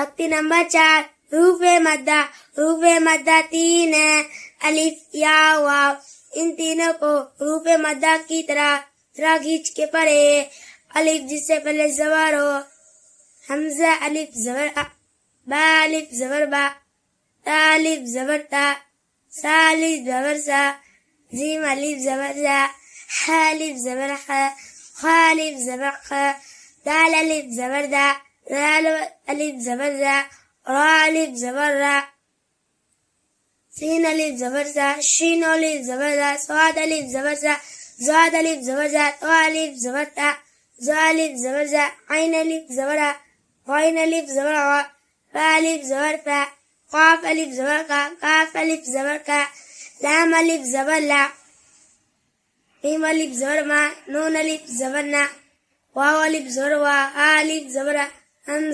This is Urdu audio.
تختی نمبر 4 حروف مدہ. حروف مدہ 3 ہیں، الف، یا، واو. ان تینوں کو حروف مدہ کی طرح کھینچ کے پڑھے. الف جس سے پہلے زبر ہو، حمزہ الف زبر آ، با الف زبر با، تا الف زبر تا، سا الف زبر سا، زیم الف زبر زا، ح الف زبر خ، خ الف زبر خ، دال الف زبر دا، زال الف زبر زا، را الف زبر را، سین الف زبر سا، شین الف زبر زا، صاد الف زبر سا، زاد الف زبر زا، تو الف زبر تا، زا الف زبر زا، عین الف زبر آ، غین الف زبر غا، فا الف زبر فا، قاف الف زبر کا، کاف الف زبر کا، لام الف زبر لا، میم الف زبر ما، نون الف زبر نا، واو الف زبر وا، ہا الف زبر حمزہ.